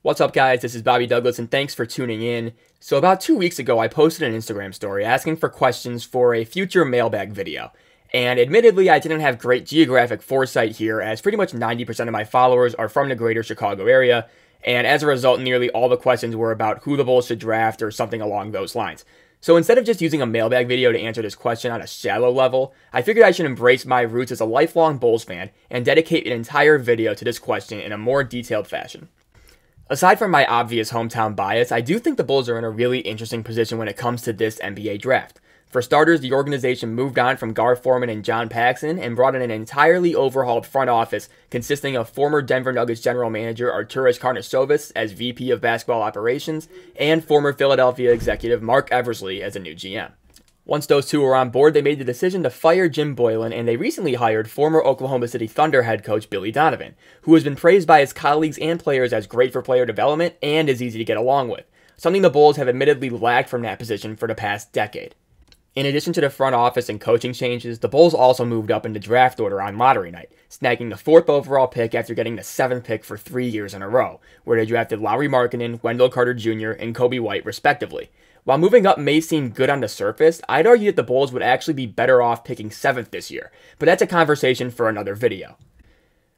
What's up, guys? This is Bobby Douglas, and thanks for tuning in. So about 2 weeks ago, I posted an Instagram story asking for questions for a future mailbag video. And admittedly, I didn't have great geographic foresight here, as pretty much 90% of my followers are from the greater Chicago area, and as a result, nearly all the questions were about who the Bulls should draft or something along those lines. So instead of just using a mailbag video to answer this question on a shallow level, I figured I should embrace my roots as a lifelong Bulls fan and dedicate an entire video to this question in a more detailed fashion. Aside from my obvious hometown bias, I do think the Bulls are in a really interesting position when it comes to this NBA draft. For starters, the organization moved on from Gar Forman and John Paxson and brought in an entirely overhauled front office consisting of former Denver Nuggets general manager Arturas Karnisovas as VP of basketball operations and former Philadelphia executive Mark Eversley as a new GM. Once those two were on board, they made the decision to fire Jim Boylan, and they recently hired former Oklahoma City Thunder head coach Billy Donovan, who has been praised by his colleagues and players as great for player development and is easy to get along with, something the Bulls have admittedly lacked from that position for the past decade. In addition to the front office and coaching changes, the Bulls also moved up into draft order on lottery night, snagging the 4th overall pick after getting the 7th pick for 3 years in a row, where they drafted Lauri Markkanen, Wendell Carter Jr., and Kobe White respectively. While moving up may seem good on the surface, I'd argue that the Bulls would actually be better off picking 7th this year, but that's a conversation for another video.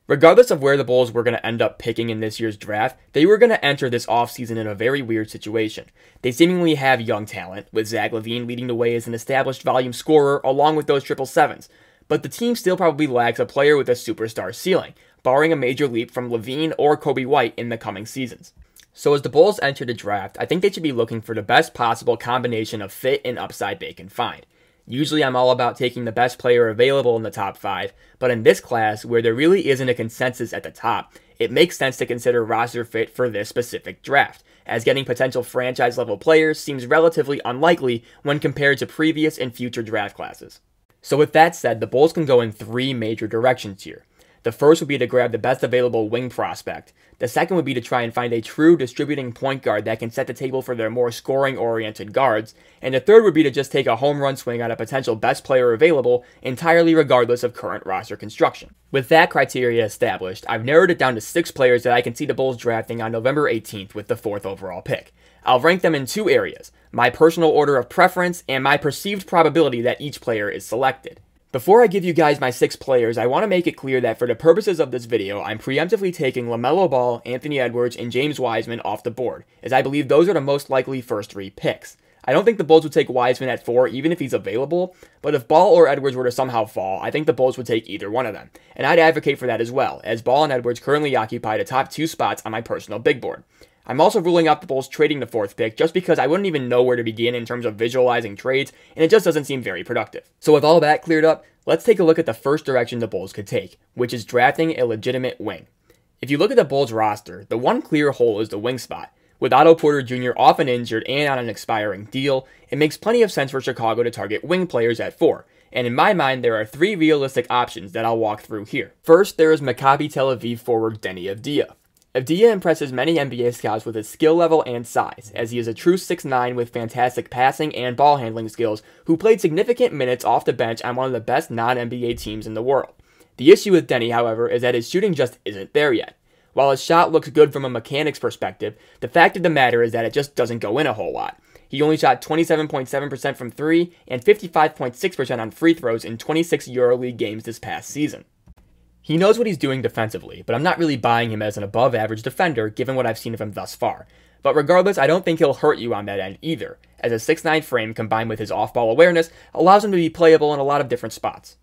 Regardless of where the Bulls were going to end up picking in this year's draft, they were going to enter this offseason in a very weird situation. They seemingly have young talent, with Zach LaVine leading the way as an established volume scorer along with those 777s, but the team still probably lacks a player with a superstar ceiling, barring a major leap from LaVine or Kobe White in the coming seasons. So as the Bulls enter the draft, I think they should be looking for the best possible combination of fit and upside they can find. Usually I'm all about taking the best player available in the top 5, but in this class, where there really isn't a consensus at the top, it makes sense to consider roster fit for this specific draft, as getting potential franchise-level players seems relatively unlikely when compared to previous and future draft classes. So with that said, the Bulls can go in 3 major directions here. The first would be to grab the best available wing prospect. The second would be to try and find a true distributing point guard that can set the table for their more scoring-oriented guards. And the third would be to just take a home run swing on a potential best player available, entirely regardless of current roster construction. With that criteria established, I've narrowed it down to 6 players that I can see the Bulls drafting on November 18th with the 4th overall pick. I'll rank them in 2 areas: my personal order of preference and my perceived probability that each player is selected. Before I give you guys my 6 players, I want to make it clear that for the purposes of this video, I'm preemptively taking LaMelo Ball, Anthony Edwards, and James Wiseman off the board, as I believe those are the most likely first 3 picks. I don't think the Bulls would take Wiseman at 4 even if he's available, but if Ball or Edwards were to somehow fall, I think the Bulls would take either one of them, and I'd advocate for that as well, as Ball and Edwards currently occupy the top 2 spots on my personal big board. I'm also ruling out the Bulls trading the 4th pick just because I wouldn't even know where to begin in terms of visualizing trades, and it just doesn't seem very productive. So with all that cleared up, let's take a look at the first direction the Bulls could take, which is drafting a legitimate wing. If you look at the Bulls roster, the one clear hole is the wing spot. With Otto Porter Jr. often injured and on an expiring deal, it makes plenty of sense for Chicago to target wing players at 4. And in my mind, there are 3 realistic options that I'll walk through here. First, there is Maccabi Tel Aviv forward Deni Avdija. Avdija impresses many NBA scouts with his skill level and size, as he is a true 6'9" with fantastic passing and ball handling skills who played significant minutes off the bench on one of the best non-NBA teams in the world. The issue with Deni, however, is that his shooting just isn't there yet. While his shot looks good from a mechanics perspective, the fact of the matter is that it just doesn't go in a whole lot. He only shot 27.7% from 3 and 55.6% on free throws in 26 EuroLeague games this past season. He knows what he's doing defensively, but I'm not really buying him as an above-average defender given what I've seen of him thus far. But regardless, I don't think he'll hurt you on that end either, as a 6'9" frame combined with his off-ball awareness allows him to be playable in a lot of different spots.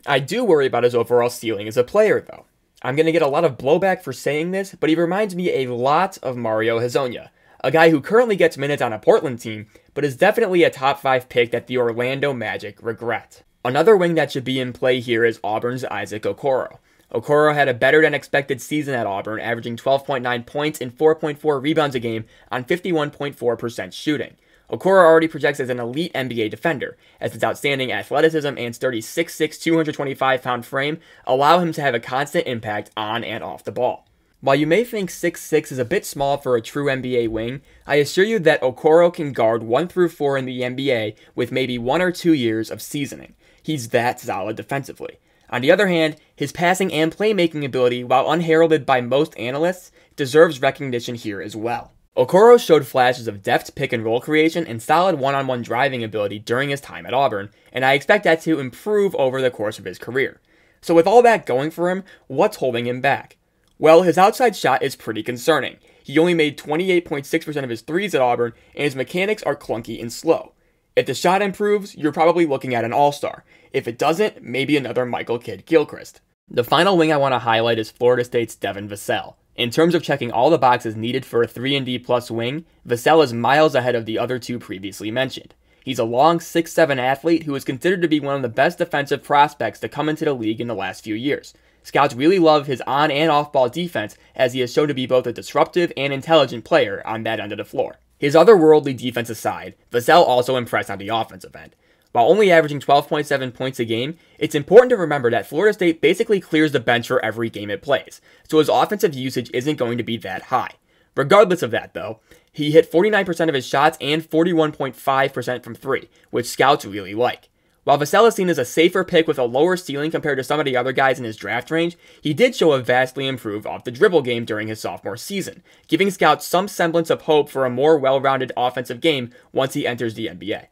I do worry about his overall ceiling as a player, though. I'm going to get a lot of blowback for saying this, but he reminds me a lot of Mario Hezonja, a guy who currently gets minutes on a Portland team, but is definitely a top 5 pick that the Orlando Magic regret. Another wing that should be in play here is Auburn's Isaac Okoro. Okoro had a better-than-expected season at Auburn, averaging 12.9 points and 4.4 rebounds a game on 51.4% shooting. Okoro already projects as an elite NBA defender, as his outstanding athleticism and sturdy 6'6", 225-pound frame allow him to have a constant impact on and off the ball. While you may think 6'6" is a bit small for a true NBA wing, I assure you that Okoro can guard 1 through 4 in the NBA with maybe 1 or 2 years of seasoning. He's that solid defensively. On the other hand, His passing and playmaking ability, while unheralded by most analysts, deserves recognition here as well. Okoro showed flashes of deft pick-and-roll creation and solid one-on-one driving ability during his time at Auburn, and I expect that to improve over the course of his career. So with all that going for him, what's holding him back? Well, his outside shot is pretty concerning. He only made 28.6% of his threes at Auburn, and his mechanics are clunky and slow. If the shot improves, you're probably looking at an all-star. If it doesn't, maybe another Michael Kidd-Gilchrist. The final wing I want to highlight is Florida State's Devin Vassell. In terms of checking all the boxes needed for a 3-and-D plus wing, Vassell is miles ahead of the other two previously mentioned. He's a long 6'7" athlete who is considered to be one of the best defensive prospects to come into the league in the last few years. Scouts really love his on- and off-ball defense, as he has shown to be both a disruptive and intelligent player on that end of the floor. His otherworldly defense aside, Vassell also impressed on the offensive end. While only averaging 12.7 points a game, it's important to remember that Florida State basically clears the bench for every game it plays, so his offensive usage isn't going to be that high. Regardless of that though, he hit 49% of his shots and 41.5% from 3, which scouts really like. While Vassell is seen as a safer pick with a lower ceiling compared to some of the other guys in his draft range, he did show a vastly improved off the dribble game during his sophomore season, giving scouts some semblance of hope for a more well-rounded offensive game once he enters the NBA.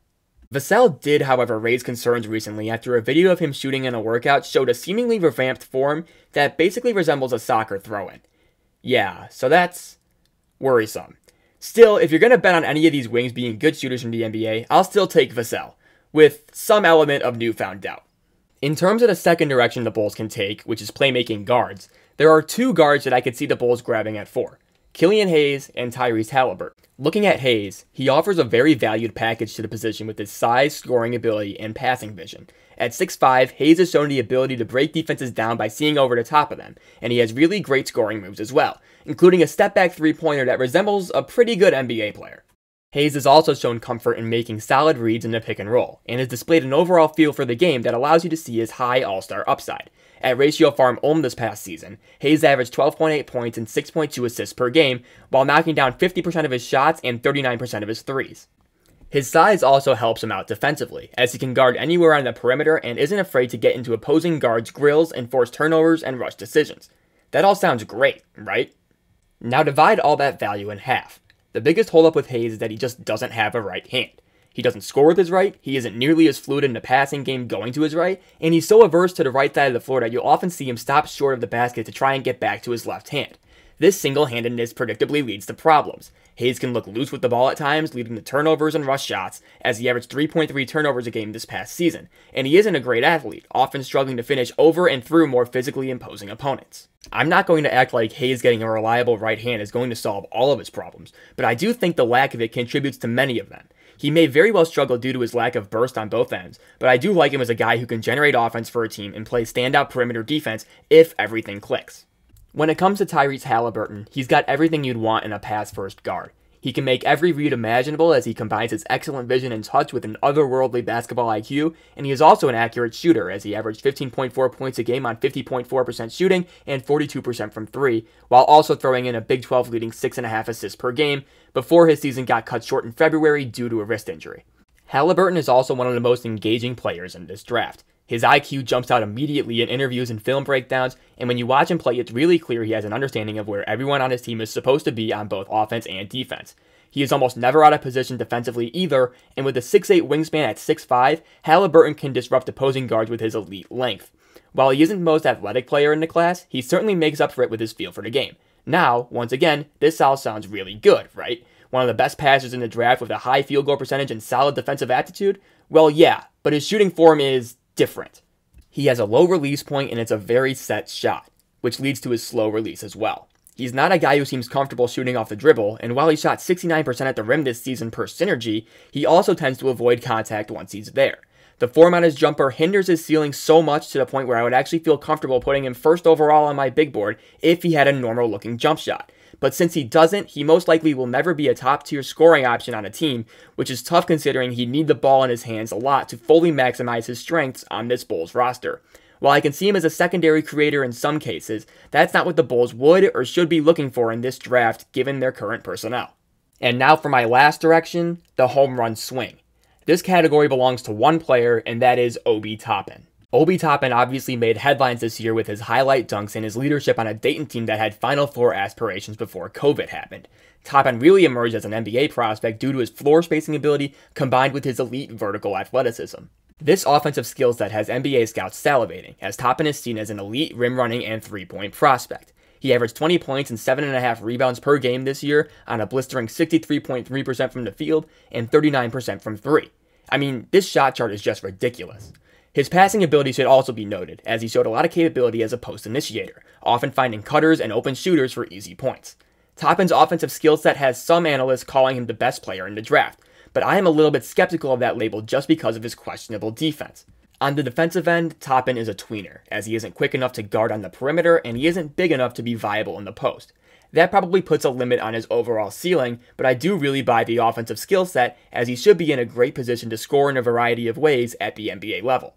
Vassell did, however, raise concerns recently after a video of him shooting in a workout showed a seemingly revamped form that basically resembles a soccer throw-in. Yeah, so that's worrisome. Still, if you're going to bet on any of these wings being good shooters from the NBA, I'll still take Vassell, with some element of newfound doubt. In terms of the second direction the Bulls can take, which is playmaking guards, there are two guards that I could see the Bulls grabbing at 4. KILLIAN Hayes and TYRESE HALIBURTON. Looking at Hayes, he offers a very valued package to the position with his size, scoring ability, and passing vision. At 6'5", Hayes has shown the ability to break defenses down by seeing over the top of them, and he has really great scoring moves as well, including a step-back three-pointer that resembles a pretty good NBA player. Hayes has also shown comfort in making solid reads in the pick and roll, and has displayed an overall feel for the game that allows you to see his high all-star upside. At Ratio Farm Ulm this past season, Hayes averaged 12.8 points and 6.2 assists per game, while knocking down 50% of his shots and 39% of his threes. His size also helps him out defensively, as he can guard anywhere on the perimeter and isn't afraid to get into opposing guards' grills and force turnovers and rush decisions. That all sounds great, right? Now divide all that value in half. The biggest holdup with Hayes is that he just doesn't have a right hand. He doesn't score with his right, he isn't nearly as fluid in the passing game going to his right, and he's so averse to the right side of the floor that you'll often see him stop short of the basket to try and get back to his left hand. This single-handedness predictably leads to problems. Hayes can look loose with the ball at times, leading to turnovers and rush shots, as he averaged 3.3 turnovers a game this past season, and he isn't a great athlete, often struggling to finish over and through more physically imposing opponents. I'm not going to act like Hayes getting a reliable right hand is going to solve all of his problems, but I do think the lack of it contributes to many of them. He may very well struggle due to his lack of burst on both ends, but I do like him as a guy who can generate offense for a team and play standout perimeter defense if everything clicks. When it comes to TYRESE HALIBURTON, he's got everything you'd want in a pass-first guard. He can make every read imaginable as he combines his excellent vision and touch with an otherworldly basketball IQ, and he is also an accurate shooter as he averaged 15.4 points a game on 50.4% shooting and 42% from 3, while also throwing in a Big 12 leading 6.5 assists per game before his season got cut short in February due to a wrist injury. HALIBURTON is also one of the most engaging players in this draft. His IQ jumps out immediately in interviews and film breakdowns, and when you watch him play, it's really clear he has an understanding of where everyone on his team is supposed to be on both offense and defense. He is almost never out of position defensively either, and with a 6'8" wingspan at 6'5", HALIBURTON can disrupt opposing guards with his elite length. While he isn't the most athletic player in the class, he certainly makes up for it with his feel for the game. Now, once again, this all sounds really good, right? One of the best passers in the draft with a high field goal percentage and solid defensive aptitude? Well, yeah, but his shooting form is different. He has a low release point and it's a very set shot, which leads to his slow release as well. He's not a guy who seems comfortable shooting off the dribble, and while he shot 69% at the rim this season per synergy, he also tends to avoid contact once he's there. The form on his jumper hinders his ceiling so much to the point where I would actually feel comfortable putting him first overall on my big board if he had a normal looking jump shot. But since he doesn't, he most likely will never be a top-tier scoring option on a team, which is tough considering he'd need the ball in his hands a lot to fully maximize his strengths on this Bulls roster. While I can see him as a secondary creator in some cases, that's not what the Bulls would or should be looking for in this draft given their current personnel. And now for my last direction, the home run swing. This category belongs to one player, and that is Obi Toppin. Obi Toppin obviously made headlines this year with his highlight dunks and his leadership on a Dayton team that had Final Four aspirations before COVID happened. Toppin really emerged as an NBA prospect due to his floor spacing ability combined with his elite vertical athleticism. This offensive skill set has NBA scouts salivating, as Toppin is seen as an elite rim running and three-point prospect. He averaged 20 points and 7.5 rebounds per game this year on a blistering 63.3% from the field and 39% from three. I mean, this shot chart is just ridiculous. His passing ability should also be noted, as he showed a lot of capability as a post initiator, often finding cutters and open shooters for easy points. Toppin's offensive skill set has some analysts calling him the best player in the draft, but I am a little bit skeptical of that label just because of his questionable defense. On the defensive end, Toppin is a tweener, as he isn't quick enough to guard on the perimeter and he isn't big enough to be viable in the post. That probably puts a limit on his overall ceiling, but I do really buy the offensive skill set, as he should be in a great position to score in a variety of ways at the NBA level.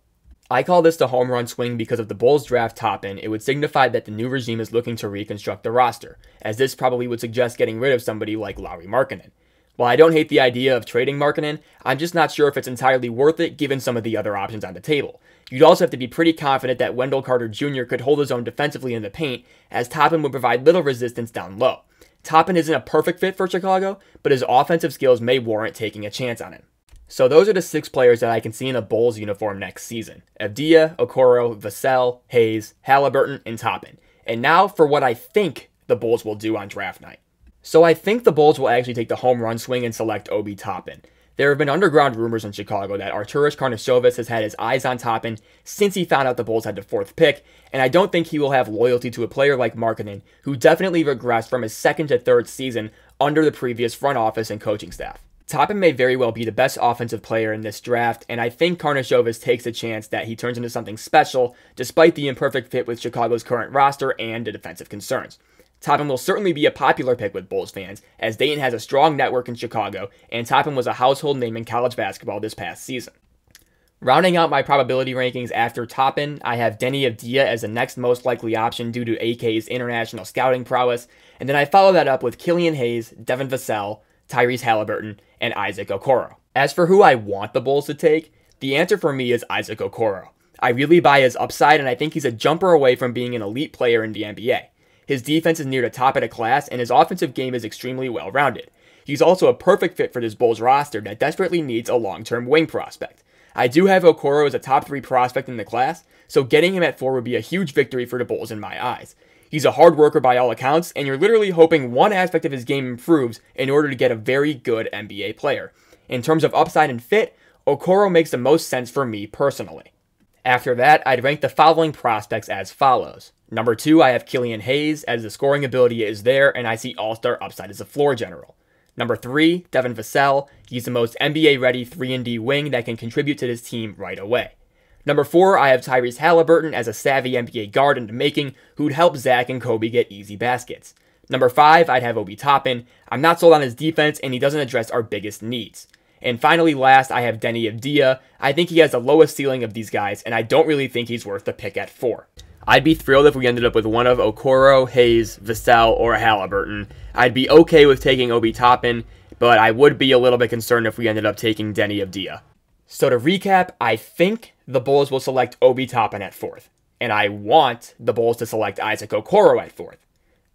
I call this the home run swing because if the Bulls draft Toppin, it would signify that the new regime is looking to reconstruct the roster, as this probably would suggest getting rid of somebody like Lauri Markkanen. While I don't hate the idea of trading Markkanen, I'm just not sure if it's entirely worth it given some of the other options on the table. You'd also have to be pretty confident that Wendell Carter Jr. could hold his own defensively in the paint, as Toppin would provide little resistance down low. Toppin isn't a perfect fit for Chicago, but his offensive skills may warrant taking a chance on him. So those are the 6 players that I can see in a Bulls uniform next season: Avdija, Okoro, VASSELL, Hayes, Haliburton, and Toppin. And now for what I think the Bulls will do on draft night. So I think the Bulls will actually take the home run swing and select Obi Toppin. There have been underground rumors in Chicago that Arturas Karnisovas has had his eyes on Toppin since he found out the Bulls had the 4th pick, and I don't think he will have loyalty to a player like Markkanen, who definitely regressed from his 2nd to 3rd season under the previous front office and coaching staff. Toppin may very well be the best offensive player in this draft, and I think Karnisovas takes a chance that he turns into something special despite the imperfect fit with Chicago's current roster and the defensive concerns. Toppin will certainly be a popular pick with Bulls fans, as Dayton has a strong network in Chicago, and Toppin was a household name in college basketball this past season. Rounding out my probability rankings after Toppin, I have Deni Avdija as the next most likely option due to AK's international scouting prowess, and then I follow that up with Killian Hayes, Devin Vassell, Tyrese Haliburton, and Isaac Okoro. As for who I want the Bulls to take, the answer for me is Isaac Okoro. I really buy his upside, and I think he's a jumper away from being an elite player in the NBA. His defense is near the top of the class, and his offensive game is extremely well-rounded. He's also a perfect fit for this Bulls roster that desperately needs a long-term wing prospect. I do have Okoro as a top 3 prospect in the class, so getting him at 4 would be a huge victory for the Bulls in my eyes. He's a hard worker by all accounts, and you're literally hoping one aspect of his game improves in order to get a very good NBA player. In terms of upside and fit, Okoro makes the most sense for me personally. After that, I'd rank the following prospects as follows. Number 2, I have Killian Hayes, as the scoring ability is there, and I see all-star upside as a floor general. Number 3, Devin Vassell. He's the most NBA-ready 3-and-D wing that can contribute to this team right away. Number 4, I have Tyrese Haliburton as a savvy NBA guard in the making who'd help Zach and Kobe get easy baskets. Number 5, I'd have Obi Toppin. I'm not sold on his defense, and he doesn't address our biggest needs. And finally, last, I have Deni Avdija. I think he has the lowest ceiling of these guys, and I don't really think he's worth the pick at 4. I'd be thrilled if we ended up with one of Okoro, Hayes, Vassell, or Haliburton. I'd be okay with taking Obi Toppin, but I would be a little bit concerned if we ended up taking Deni Avdija. So to recap, I think the Bulls will select Obi Toppin at 4th, and I want the Bulls to select Isaac Okoro at 4th.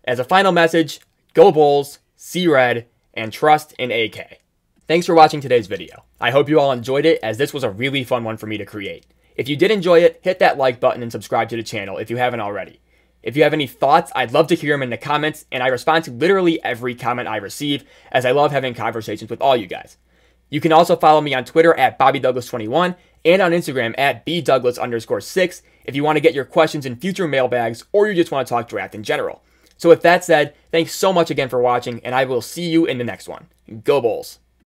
As a final message, go Bulls, see red, and trust in AK. Thanks for watching today's video. I hope you all enjoyed it, as this was a really fun one for me to create. If you did enjoy it, hit that like button and subscribe to the channel if you haven't already. If you have any thoughts, I'd love to hear them in the comments, and I respond to literally every comment I receive, as I love having conversations with all you guys. You can also follow me on Twitter at BobbyDouglas21 and on Instagram at BDouglas_6 if you want to get your questions in future mailbags or you just want to talk draft in general. So with that said, thanks so much again for watching, and I will see you in the next one. Go Bulls!